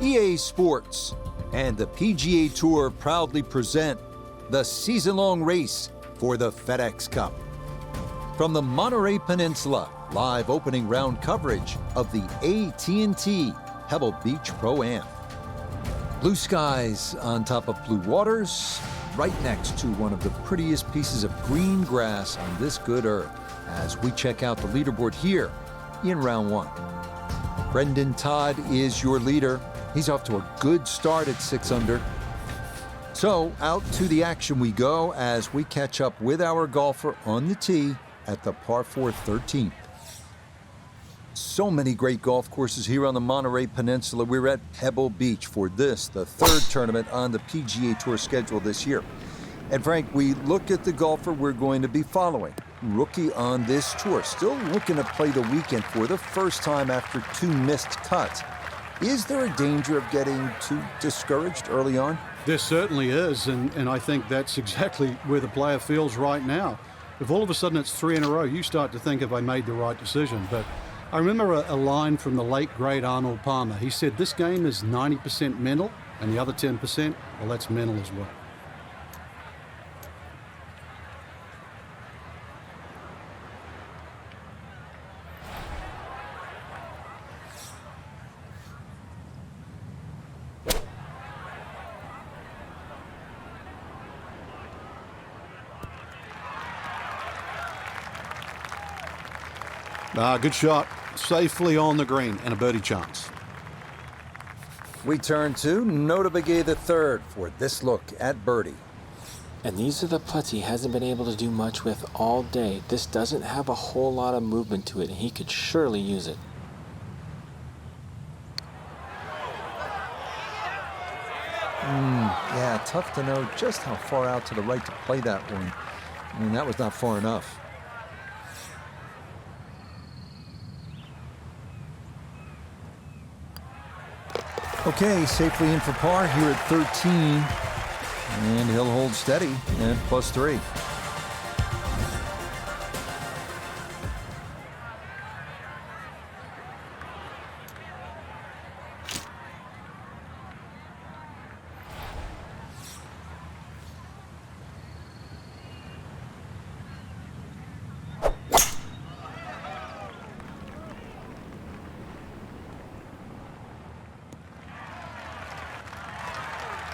EA Sports and the PGA Tour proudly present the season-long race for the FedEx Cup. From the Monterey Peninsula, live opening round coverage of the AT&T Pebble Beach Pro-Am. Blue skies on top of blue waters, right next to one of the prettiest pieces of green grass on this good earth, as we check out the leaderboard here in round one. Brendan Todd is your leader. He's off to a good start at 6 under. So out to the action we go as we catch up with our golfer on the tee at the par 4 13th. So many great golf courses here on the Monterey Peninsula. We're at Pebble Beach for this, the third tournament on the PGA Tour schedule this year. And Frank, we look at the golfer we're going to be following. Rookie on this tour, still looking to play the weekend for the first time after 2 missed cuts. Is there a danger of getting too discouraged early on? There certainly is, and I think that's exactly where the player feels right now. If all of a sudden it's 3 in a row, you start to think, have I made the right decision? But I remember a line from the late, great Arnold Palmer. He said, this game is 90% mental, and the other 10%, well, that's mental as well. Good shot. Safely on the green and a birdie chance. We turn to Nota Begay III for this look at birdie. And these are the putts he hasn't been able to do much with all day. This doesn't have a whole lot of movement to it, and he could surely use it. Yeah, tough to know just how far out to the right to play that one. I mean, that was not far enough. Okay, safely in for par here at 13. And he'll hold steady at +3.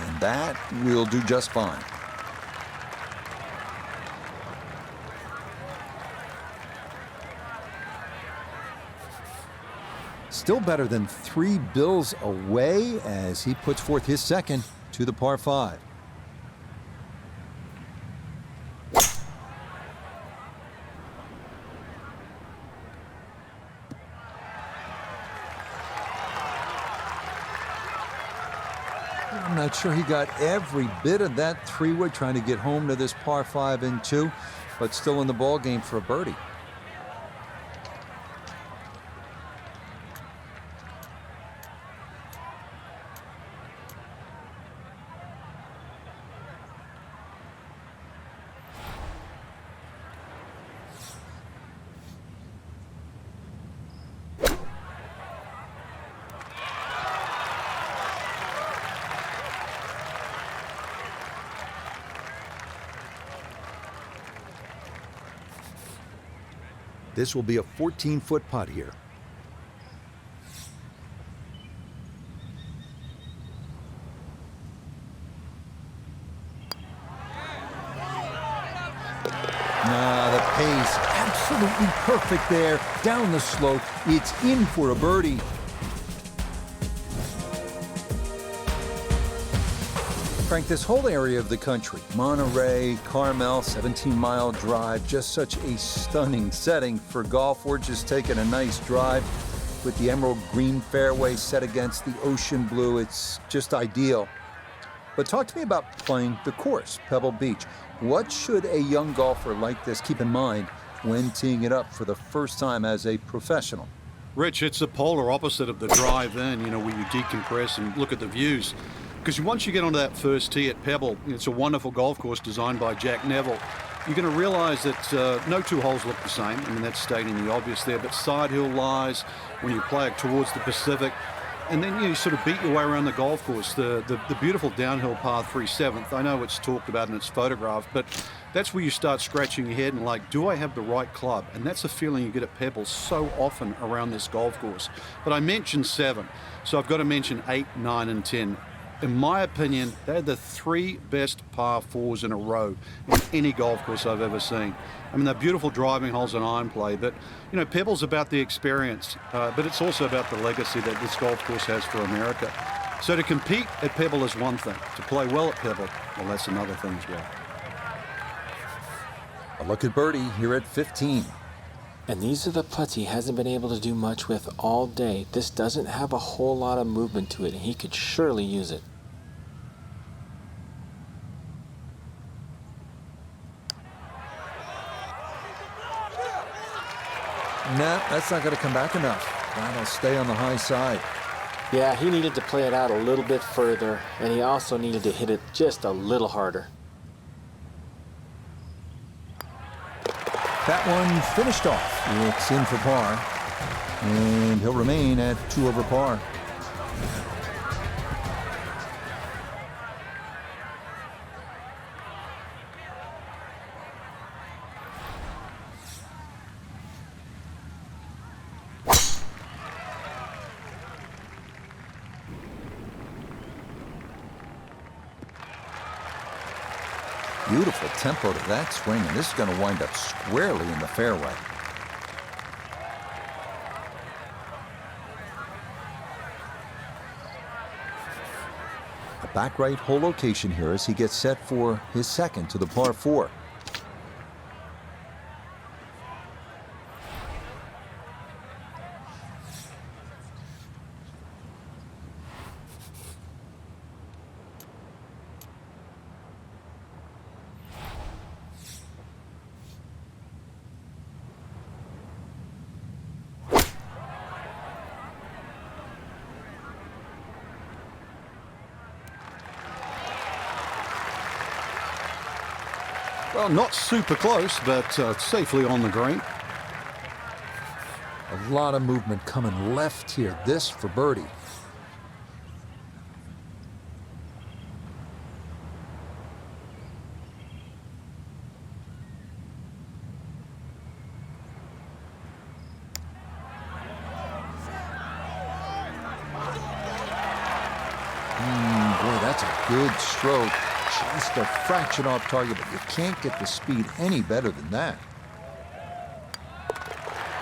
And that will do just fine. Still better than 3 bills away as he puts forth his second to the par 5. I'm not sure he got every bit of that 3-wood trying to get home to this par 5 and 2, but still in the ball game for a birdie. This will be a 14-foot putt here. The pace, absolutely perfect there. Down the slope, it's in for a birdie. Frank, this whole area of the country, Monterey, Carmel, 17-mile drive, just such a stunning setting for golf. We're just taking a nice drive with the emerald green fairway set against the ocean blue. It's just ideal. But talk to me about playing the course, Pebble Beach. What should a young golfer like this keep in mind when teeing it up for the first time as a professional? Rich, it's the polar opposite of the drive-in, where you decompress and look at the views. Because once you get onto that first tee at Pebble, it's a wonderful golf course designed by Jack Neville. You're going to realize that no 2 holes look the same. I mean, that's stating the obvious there. But side hill lies, when you play it towards the Pacific, and then you sort of beat your way around the golf course. The beautiful downhill par 3 7th. I know it's talked about and it's photographed, but that's where you start scratching your head and like, do I have the right club? And that's a feeling you get at Pebble so often around this golf course. But I mentioned 7, so I've got to mention 8, 9, and 10. In my opinion, they're the 3 best par 4s in a row in any golf course I've ever seen. I mean, they're beautiful driving holes and iron play, but, you know, Pebble's about the experience, but it's also about the legacy that this golf course has for America. So to compete at Pebble is one thing. To play well at Pebble, well, that's another thing as well. A look at birdie here at 15. And these are the putts he hasn't been able to do much with all day. This doesn't have a whole lot of movement to it, and he could surely use it. Nah, that's not going to come back enough. That'll stay on the high side. Yeah, he needed to play it out a little bit further, and he also needed to hit it just a little harder. That one finished off. It's in for par, and he'll remain at 2 over par. Beautiful tempo to that swing, and this is going to wind up squarely in the fairway. A back right hole location here as he gets set for his second to the par 4. Well, not super close, but safely on the green. A lot of movement coming left here. This for birdie. Boy, that's a good stroke. Just a fraction off target, but you can't get the speed any better than that.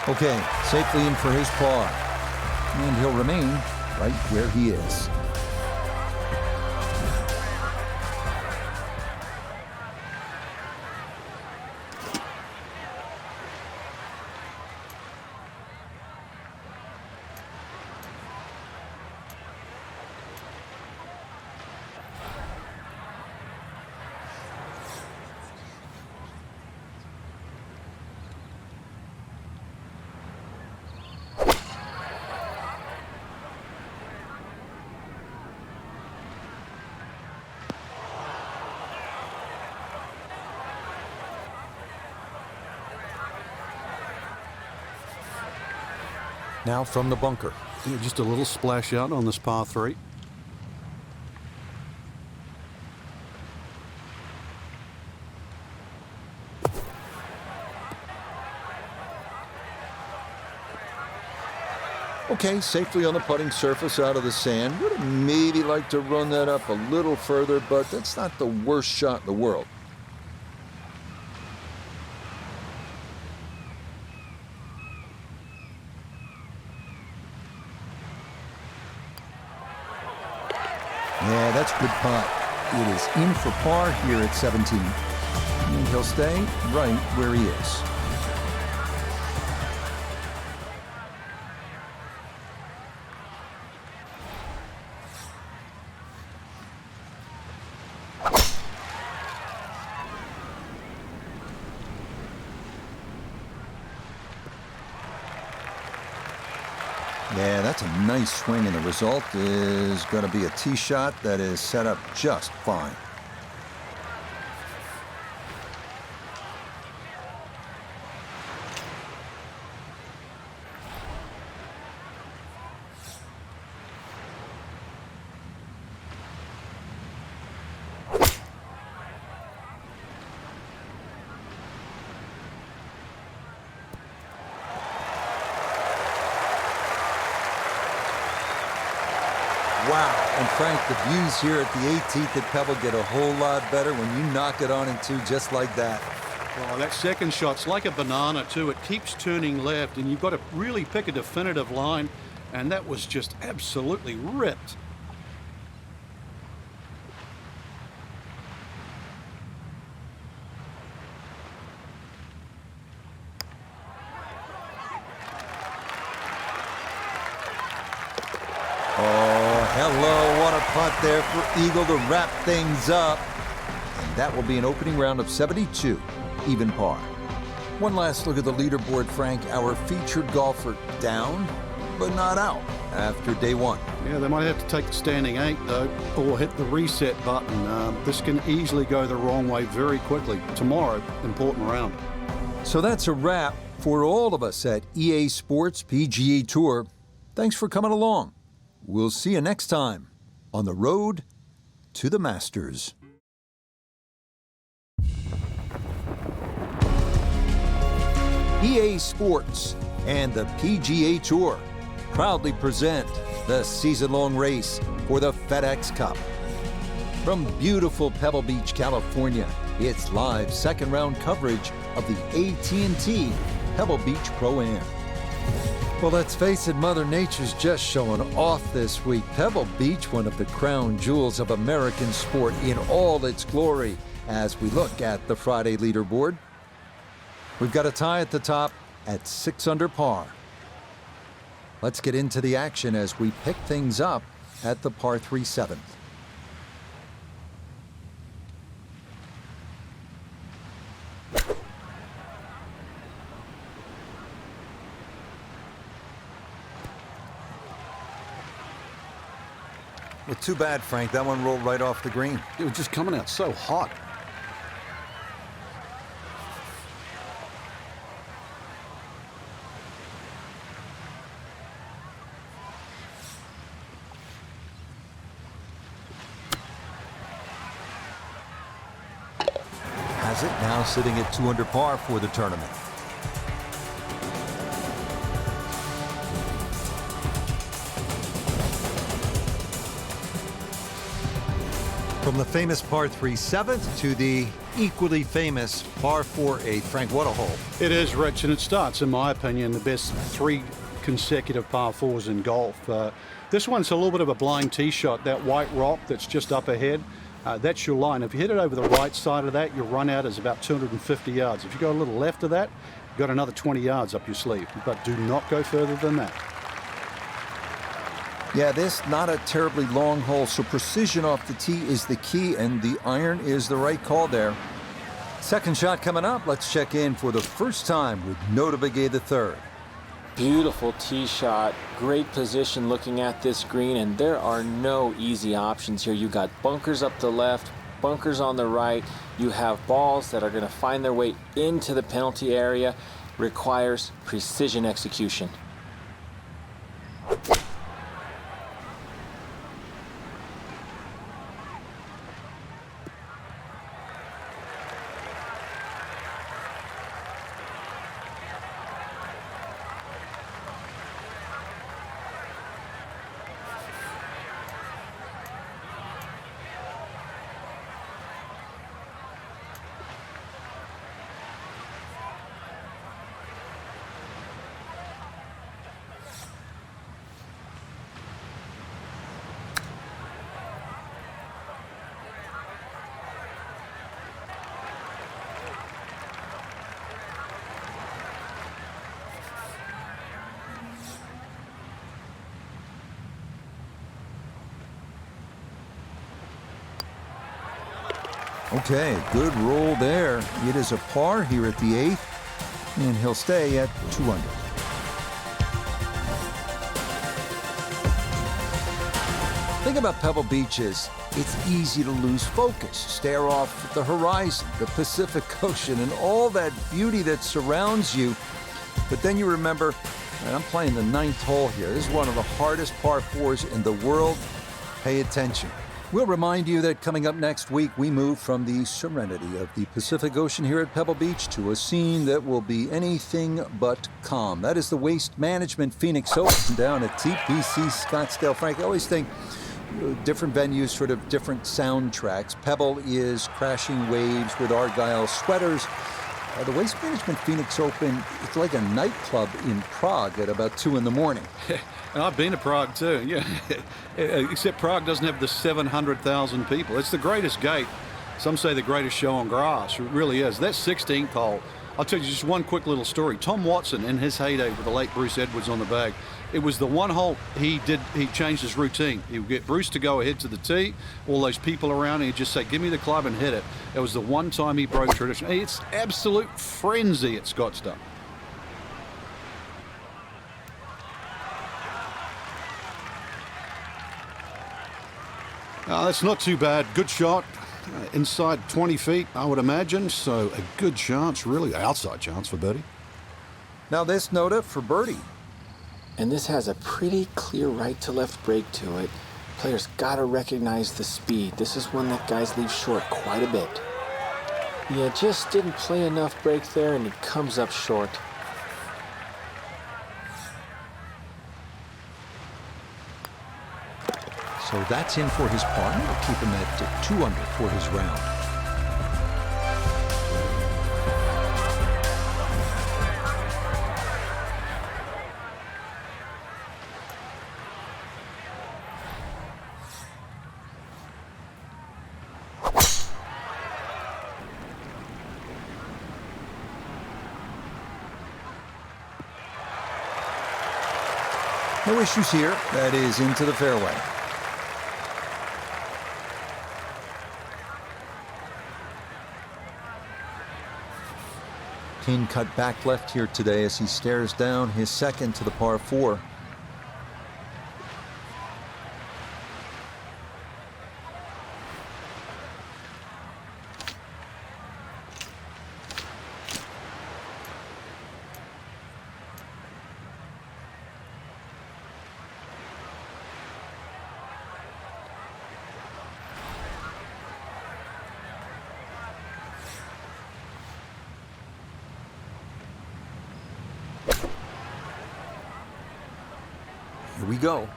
Okay, safely in for his par. And he'll remain right where he is. Now from the bunker. Yeah, just a little splash out on this par 3. Okay, safely on the putting surface out of the sand. Would have maybe liked to run that up a little further, but that's not the worst shot in the world. Yeah, that's a good putt. It is in for par here at 17. And he'll stay right where he is. Yeah, that's a nice swing, and the result is going to be a tee shot that is set up just fine. Wow. And Frank, the views here at the 18th at Pebble get a whole lot better when you knock it on in two just like that. Oh, that second shot's like a banana, too. It keeps turning left, and you've got to really pick a definitive line, and that was just absolutely ripped. Oh, hello. What a putt there for Eagle to wrap things up. And that will be an opening round of 72, even par. One last look at the leaderboard, Frank. Our featured golfer down, but not out after day one. Yeah, they might have to take the standing 8, though, or hit the reset button. This can easily go the wrong way very quickly. Tomorrow, important round. So that's a wrap for all of us at EA Sports PGA Tour. Thanks for coming along. We'll see you next time on the road to the Masters. EA Sports and the PGA Tour proudly present the season-long race for the FedEx Cup. From beautiful Pebble Beach, California, it's live second-round coverage of the AT&T Pebble Beach Pro-Am. Well, let's face it, Mother Nature's just showing off this week. Pebble Beach, one of the crown jewels of American sport in all its glory. As we look at the Friday leaderboard, we've got a tie at the top at 6 under par. Let's get into the action as we pick things up at the par 3 7th. Well, too bad, Frank. That one rolled right off the green. It was just coming out so hot. Has it now sitting at 2 under par for the tournament. From the famous par 3 7th to the equally famous par 4 8. Frank, what a hole. It is, Rich, and it starts, in my opinion, the best 3 consecutive par 4s in golf. This one's a little bit of a blind tee shot. That white rock that's just up ahead, that's your line. If you hit it over the right side of that, your run out is about 250 yards. If you go a little left of that, you've got another 20 yards up your sleeve. But do not go further than that. Yeah, this not a terribly long hole, so precision off the tee is the key, and the iron is the right call there. Second shot coming up. Let's check in for the first time with Nota Begay III. Beautiful tee shot, great position looking at this green, and there are no easy options here. You got bunkers up the left, bunkers on the right. You have balls that are going to find their way into the penalty area. Requires precision execution. Okay, good roll there. It is a par here at the 8th, and he'll stay at 2 under. Thing about Pebble Beach is it's easy to lose focus, stare off at the horizon, the Pacific Ocean, and all that beauty that surrounds you. But then you remember, man, I'm playing the 9th hole here. This is one of the hardest par 4s in the world. Pay attention. We'll remind you that coming up next week, we move from the serenity of the Pacific Ocean here at Pebble Beach to a scene that will be anything but calm. That is the Waste Management Phoenix Open down at TPC Scottsdale. Frank, I always think different venues, sort of different soundtracks. Pebble is crashing waves with Argyle sweaters. The Waste Management Phoenix Open, it's like a nightclub in Prague at about 2 in the morning. And I've been to Prague too, yeah. Except Prague doesn't have the 700,000 people. It's the greatest gate. Some say the greatest show on grass. It really is. That 16th hole, I'll tell you just one quick little story. Tom Watson, in his heyday with the late Bruce Edwards on the bag, it was the one hole he changed his routine. He would get Bruce to go ahead to the tee, all those people around, and he'd just say, give me the club and hit it. It was the one time he broke tradition. It's absolute frenzy at Scottsdale. That's not too bad. Good shot. Inside 20 feet, I would imagine. So a good chance, really. Outside chance for birdie. Now this Nota for birdie. And this has a pretty clear right to left break to it. Players gotta recognize the speed. This is one that guys leave short quite a bit. Yeah, just didn't play enough break there and it comes up short. So that's in for his par. We'll keep him at 2 under for his round. No issues here. That is into the fairway. Pin cut back left here today as he stares down his second to the par 4. Here we go.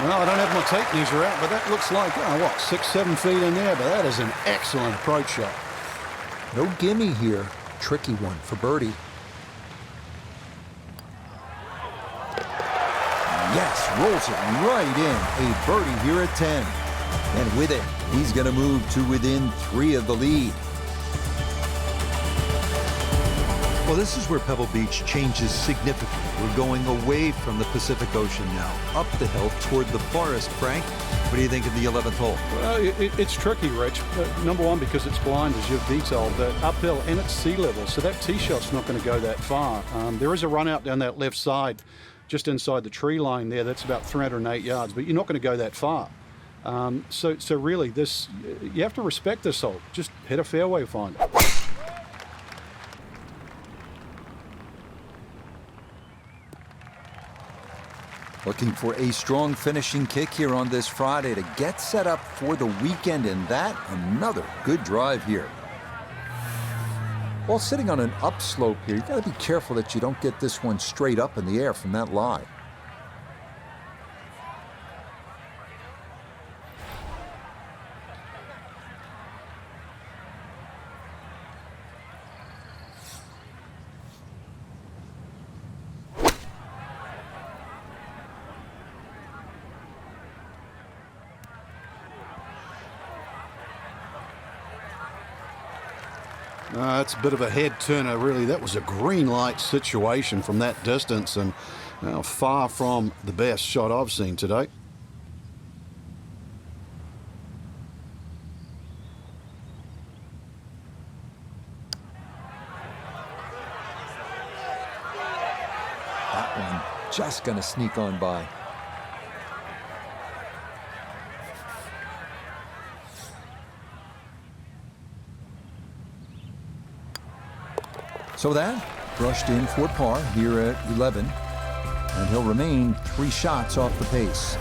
Well, I don't have my tape measure out, but that looks like, 6, 7 feet in there, but that is an excellent approach shot. No gimme here. Tricky one for birdie. Yes, rolls it right in. A birdie here at 10. And with it, he's going to move to within 3 of the lead. Well, this is where Pebble Beach changes significantly. We're going away from the Pacific Ocean now, up the hill toward the forest. Frank, what do you think of the 11th hole? Well, it's tricky, Rich. Number one, because it's blind, as you've detailed, but uphill and it's sea level, so that tee shot's not going to go that far. There is a run out down that left side, just inside the tree line there. That's about 308 yards, but you're not going to go that far. So really, you have to respect this hole. Just hit a fairway finder. Looking for a strong finishing kick here on this Friday to get set up for the weekend, and that another good drive here. While sitting on an upslope here, you got to be careful that you don't get this one straight up in the air from that lie. That's a bit of a head turner, really. That was a green light situation from that distance, and far from the best shot I've seen today. That one just going to sneak on by. So that brushed in for par here at 11, and he'll remain 3 shots off the pace.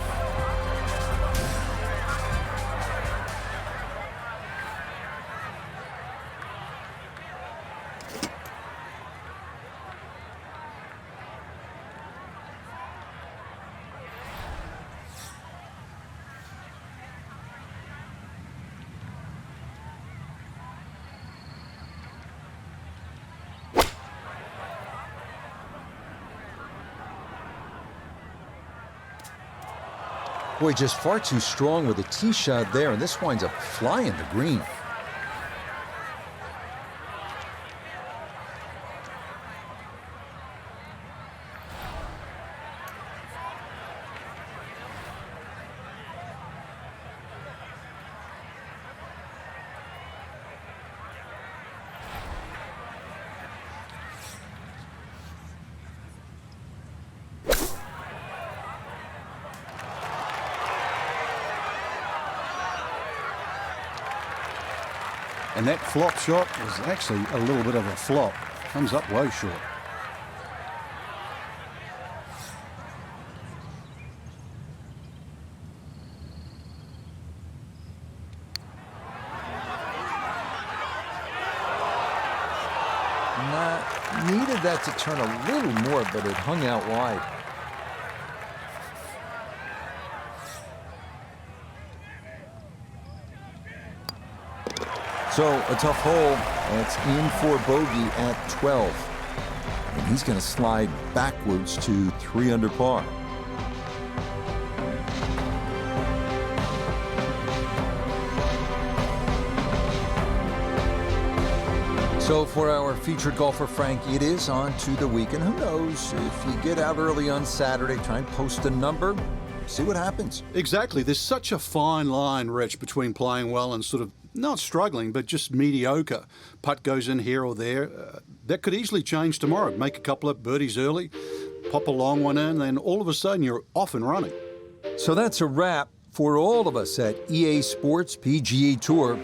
Boy, just far too strong with a tee shot there, and this winds up flying the green. And that flop shot was actually a little bit of a flop. Comes up way short. Needed that to turn a little more, but it hung out wide. So a tough hole. That's in for bogey at 12. And he's going to slide backwards to 3 under par. So for our featured golfer, Frank, it is on to the weekend. Who knows? If you get out early on Saturday, try and post a number, see what happens. Exactly. There's such a fine line, Rich, between playing well and sort of not struggling, but just mediocre. Putt goes in here or there. That could easily change tomorrow. Make a couple of birdies early, pop a long one in, then all of a sudden you're off and running. So that's a wrap for all of us at EA Sports PGA Tour.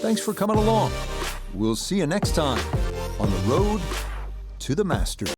Thanks for coming along. We'll see you next time on the road to the Masters.